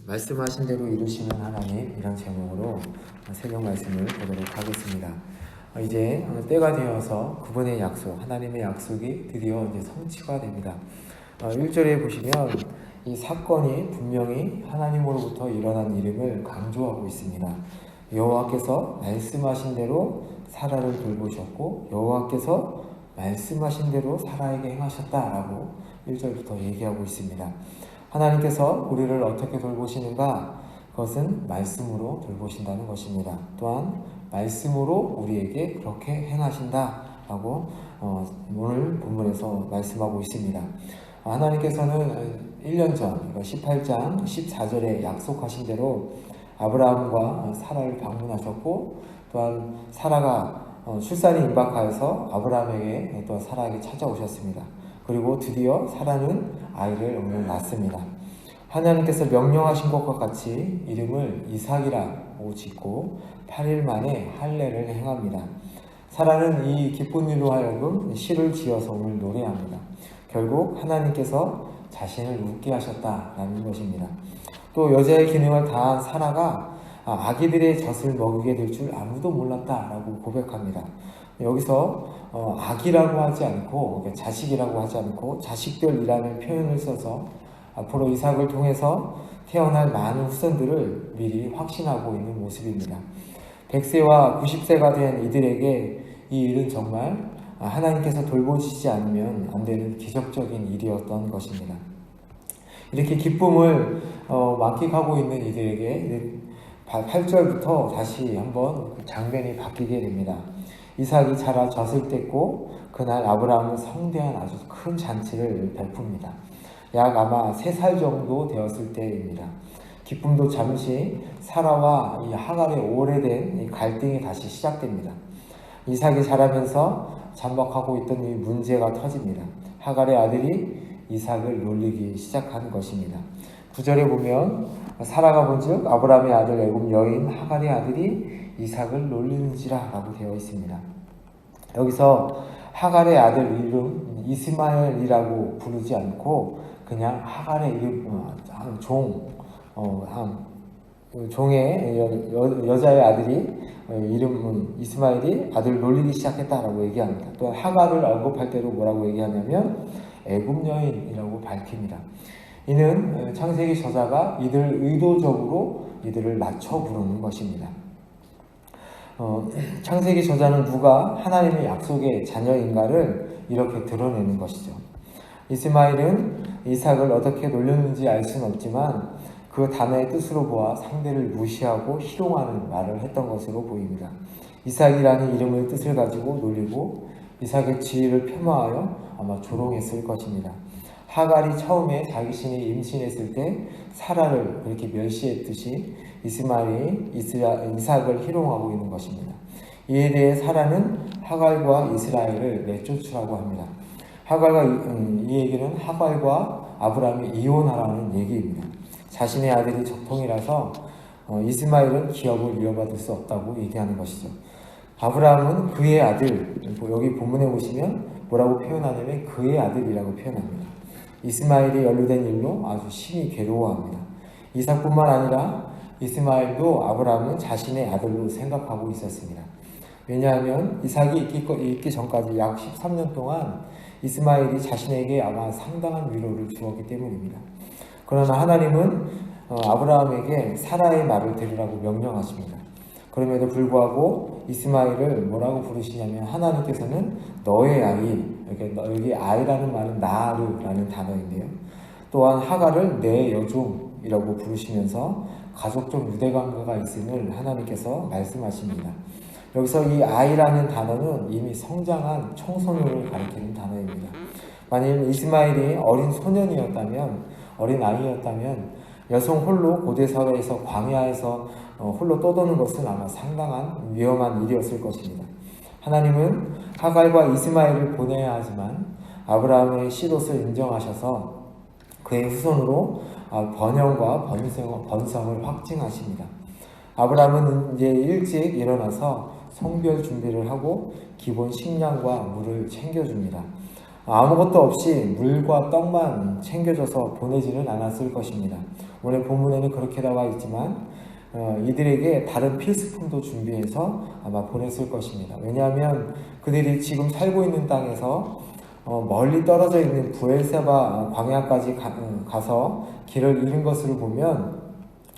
말씀하신 대로 이루시는 하나님, 이런 제목으로 새벽 말씀을 보도록 하겠습니다. 이제 때가 되어서 그분의 약속, 하나님의 약속이 드디어 이제 성취가 됩니다. 1절에 보시면 이 사건이 분명히 하나님으로부터 일어난 일임을 강조하고 있습니다. 여호와께서 말씀하신 대로 사라를 돌보셨고 여호와께서 말씀하신 대로 사라에게 행하셨다라고 1절부터 얘기하고 있습니다. 하나님께서 우리를 어떻게 돌보시는가? 그것은 말씀으로 돌보신다는 것입니다. 또한 말씀으로 우리에게 그렇게 행하신다라고 오늘 본문에서 말씀하고 있습니다. 하나님께서는 1년 전 18장 14절에 약속하신 대로 아브라함과 사라를 방문하셨고, 또한 사라가 출산이 임박하여서 아브라함에게 또 사라에게 찾아오셨습니다. 그리고 드디어 사라는 아이를 오늘 낳습니다. 하나님께서 명령하신 것과 같이 이름을 이삭이라고 짓고 8일 만에 할례를 행합니다. 사라는 이 기쁜 일로 하여금 시를 지어서 오늘 노래합니다. 결국 하나님께서 자신을 웃게 하셨다라는 것입니다. 또 여자의 기능을 다한 사라가 아기들의 젖을 먹이게 될 줄 아무도 몰랐다라고 고백합니다. 여기서 아기라고 하지 않고 자식이라고 하지 않고 자식들이라는 표현을 써서 앞으로 이삭을 통해서 태어날 많은 후손들을 미리 확신하고 있는 모습입니다. 100세와 90세가 된 이들에게 이 일은 정말 하나님께서 돌보시지 않으면 안 되는 기적적인 일이었던 것입니다. 이렇게 기쁨을 만끽하고 있는 이들에게 8절부터 다시 한번 장면이 바뀌게 됩니다. 이삭이 자라 젖을 뗐고 그날 아브라함은 성대한 아주 큰 잔치를 베풉니다. 약 아마 3살 정도 되었을 때입니다. 기쁨도 잠시 사라와 이 하갈의 오래된 이 갈등이 다시 시작됩니다. 이삭이 자라면서 잠박하고 있던 이 문제가 터집니다. 하갈의 아들이 이삭을 놀리기 시작한 것입니다. 9절에 보면 사라가 본즉 아브라함의 아들 애굽 여인 하갈의 아들이 이삭을 놀리는지라 라고 되어 있습니다. 여기서 하갈의 아들 이름 이스마엘이라고 부르지 않고 그냥 하갈의 이름 종의 여자의 아들이 이름은 이스마엘이 아들을 놀리기 시작했다라고 얘기합니다. 또 하갈을 언급할 때도 뭐라고 얘기하냐면 애굽 여인이라고 밝힙니다. 이는 창세기 저자가 이들 의도적으로 이들을 낮춰 부르는 것입니다. 창세기 저자는 누가 하나님의 약속의 자녀인가를 이렇게 드러내는 것이죠. 이스마엘은 이삭을 어떻게 놀렸는지 알 수는 없지만 그 단어의 뜻으로 보아 상대를 무시하고 희롱하는 말을 했던 것으로 보입니다. 이삭이라는 이름의 뜻을 가지고 놀리고 이삭의 지위를 폄하하여 아마 조롱했을 것입니다. 하갈이 처음에 자기신이 임신했을 때 사라를 그렇게 멸시했듯이 이스마엘이 이삭을 희롱하고 있는 것입니다. 이에 대해 사라는 하갈과 이스라엘을 내쫓으라고 합니다. 이 얘기는 하갈과 아브라함이 이혼하라는 얘기입니다. 자신의 아들이 적통이라서 이스마엘은 기업을 이어받을 수 없다고 얘기하는 것이죠. 아브라함은 그의 아들, 여기 본문에 보시면 뭐라고 표현하냐면 그의 아들이라고 표현합니다. 이스마엘이 연루된 일로 아주 심히 괴로워합니다. 이삭뿐만 아니라 이스마엘도 아브라함은 자신의 아들로 생각하고 있었습니다. 왜냐하면 이삭이 있기 전까지 약 13년 동안 이스마엘이 자신에게 아마 상당한 위로를 주었기 때문입니다. 그러나 하나님은 아브라함에게 사라의 말을 들으라고 명령하십니다. 그럼에도 불구하고 이스마엘을 뭐라고 부르시냐면 하나님께서는 너의 아이, 여기 아이라는 말은 나르라는 단어인데요. 또한 하갈을 내 여종이라고 부르시면서 가족적 유대관계가 있음을 하나님께서 말씀하십니다. 여기서 이 아이라는 단어는 이미 성장한 청소년을 가리키는 단어입니다. 만일 이스마엘이 어린 아이였다면 여성 홀로 고대 사회에서 광야에서 홀로 떠도는 것은 아마 상당한 위험한 일이었을 것입니다. 하나님은 하갈과 이스마엘을 보내야 하지만 아브라함의 시롯을 인정하셔서 그의 후손으로 번영과 번성을 확증하십니다. 아브라함은 이제 일찍 일어나서 성별 준비를 하고 기본 식량과 물을 챙겨줍니다. 아무것도 없이 물과 떡만 챙겨줘서 보내지는 않았을 것입니다. 오늘 본문에는 그렇게 나와 있지만 이들에게 다른 필수품도 준비해서 아마 보냈을 것입니다. 왜냐하면 그들이 지금 살고 있는 땅에서 멀리 떨어져 있는 부엘세바 광야까지 가서 길을 잃은 것을 보면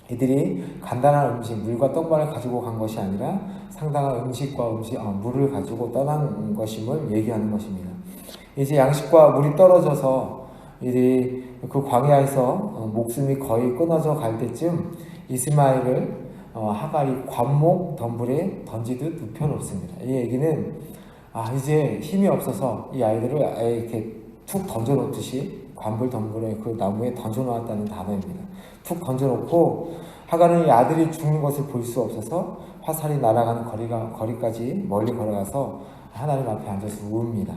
이들이 간단한 음식, 물과 떡만을 가지고 간 것이 아니라 상당한 음식과 물을 가지고 떠난 것임을 얘기하는 것입니다. 이제 양식과 물이 떨어져서 이들이 그 광야에서 목숨이 거의 끊어져 갈 때쯤 이스마엘을 하갈이 관목 덤불에 던지듯 눕혀놓습니다. 이 얘기는 이제 힘이 없어서 이 아이들을 아예 이렇게 툭 던져놓듯이 관불 덤불에 그 나무에 던져놓았다는 단어입니다. 툭 던져놓고 하갈은 이 아들이 죽는 것을 볼 수 없어서 화살이 날아가는 거리까지 멀리 걸어가서 하나님 앞에 앉아서 웁니다.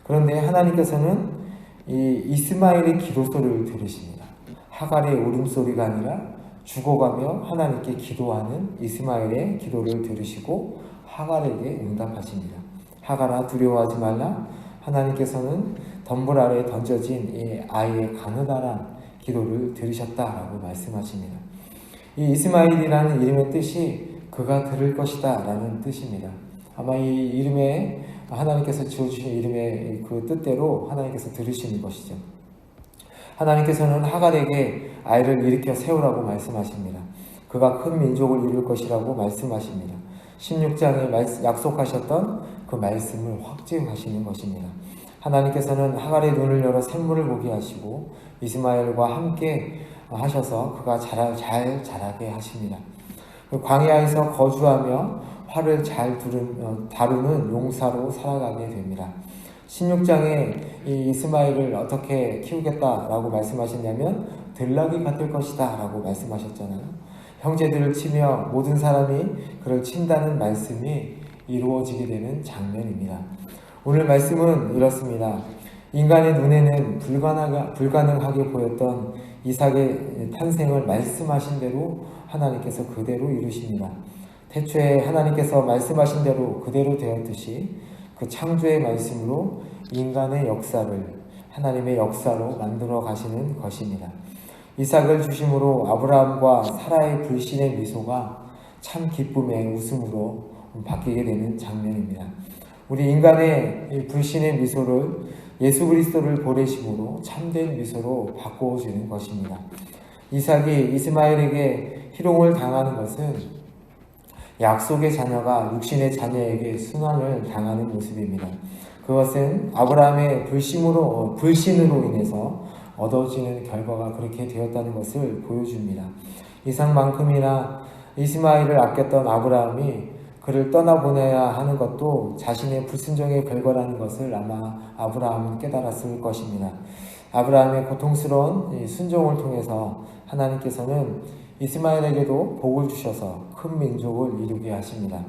그런데 하나님께서는 이 이스마엘의 기도 소리를 들으십니다. 하갈의 울음소리가 아니라 죽어가며 하나님께 기도하는 이스마엘의 기도를 들으시고 하갈에게 응답하십니다. 하갈아, 두려워하지 말라. 하나님께서는 덤불 아래에 던져진 이 아이의 가느다란 기도를 들으셨다라고 말씀하십니다. 이 이스마엘이라는 이름의 뜻이 그가 들을 것이다 라는 뜻입니다. 아마 이 이름에 하나님께서 지어주신 이름의 그 뜻대로 하나님께서 들으시는 것이죠. 하나님께서는 하갈에게 아이를 일으켜 세우라고 말씀하십니다. 그가 큰 민족을 이룰 것이라고 말씀하십니다. 16장에 약속하셨던 그 말씀을 확증하시는 것입니다. 하나님께서는 하갈의 눈을 열어 샘물을 보게 하시고 이스마엘과 함께 하셔서 그가 잘 자라게 하십니다. 광야에서 거주하며 활을 잘 다루는 용사로 살아가게 됩니다. 16장에 이 이스마엘을 어떻게 키우겠다라고 말씀하셨냐면 들나귀 같을 것이다 라고 말씀하셨잖아요. 형제들을 치며 모든 사람이 그를 친다는 말씀이 이루어지게 되는 장면입니다. 오늘 말씀은 이렇습니다. 인간의 눈에는 불가능하게 보였던 이삭의 탄생을 말씀하신 대로 하나님께서 그대로 이루십니다. 태초에 하나님께서 말씀하신 대로 그대로 되었듯이 그 창조의 말씀으로 인간의 역사를 하나님의 역사로 만들어 가시는 것입니다. 이삭을 주심으로 아브라함과 사라의 불신의 미소가 참 기쁨의 웃음으로 바뀌게 되는 장면입니다. 우리 인간의 불신의 미소를 예수 그리스도를 보내심으로 참된 미소로 바꿔주는 것입니다. 이삭이 이스마엘에게 희롱을 당하는 것은 약속의 자녀가 육신의 자녀에게 순환을 당하는 모습입니다. 그것은 아브라함의 불신으로 인해서 얻어지는 결과가 그렇게 되었다는 것을 보여줍니다. 이삭만큼이나 이스마엘을 아꼈던 아브라함이 그를 떠나보내야 하는 것도 자신의 불순종의 결과라는 것을 아마 아브라함은 깨달았을 것입니다. 아브라함의 고통스러운 순종을 통해서 하나님께서는 이스마엘에게도 복을 주셔서 큰 민족을 이루게 하십니다.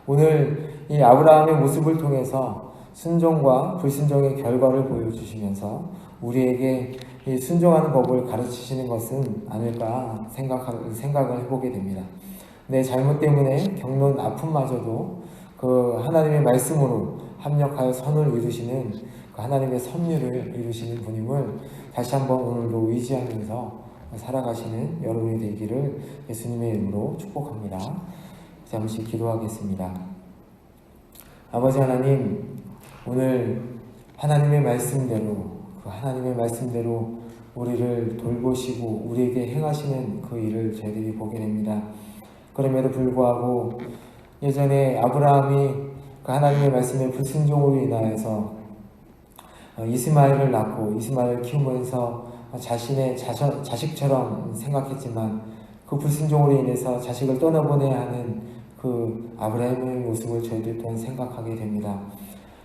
오늘 이 아브라함의 모습을 통해서 순종과 불순종의 결과를 보여주시면서 우리에게 이 순종하는 법을 가르치시는 것은 아닐까 생각을 해보게 됩니다. 내 잘못 때문에 겪는 아픔마저도 그 하나님의 말씀으로 합력하여 선을 이루시는 그 하나님의 섭리를 이루시는 분임을 다시 한번 오늘도 의지하면서 살아가시는 여러분이 되기를 예수님의 이름으로 축복합니다. 잠시 기도하겠습니다. 아버지 하나님, 오늘 하나님의 말씀대로 우리를 돌보시고 우리에게 행하시는 그 일을 저희들이 보게 됩니다. 그럼에도 불구하고 예전에 아브라함이 그 하나님의 말씀에 불순종으로 인하여서 이스마엘을 낳고 이스마엘을 키우면서 자신의 자식처럼 생각했지만 그 불순종으로 인해서 자식을 떠나보내야 하는 그 아브라함의 모습을 저희들 또한 생각하게 됩니다.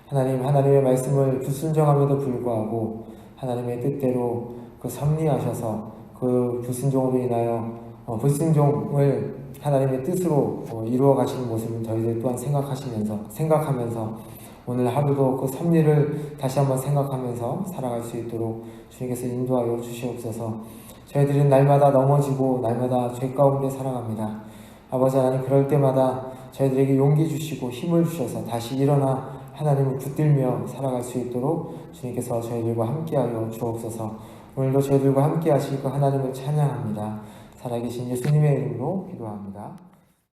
하나님의 말씀을 불순종함에도 불구하고 하나님의 뜻대로 그 섭리하셔서 그 불순종으로 인하여 불순종을 하나님의 뜻으로 이루어 가시는 모습을 저희들 또한 생각하면서 오늘 하루도 그 섭리를 다시 한번 생각하면서 살아갈 수 있도록 주님께서 인도하여 주시옵소서. 저희들은 날마다 넘어지고 날마다 죄 가운데 살아갑니다. 아버지 하나님, 그럴 때마다 저희들에게 용기 주시고 힘을 주셔서 다시 일어나 하나님을 붙들며 살아갈 수 있도록 주님께서 저희들과 함께하여 주옵소서. 오늘도 저희들과 함께 하시고 하나님을 찬양합니다. 살아계신 예수님의 이름으로 기도합니다.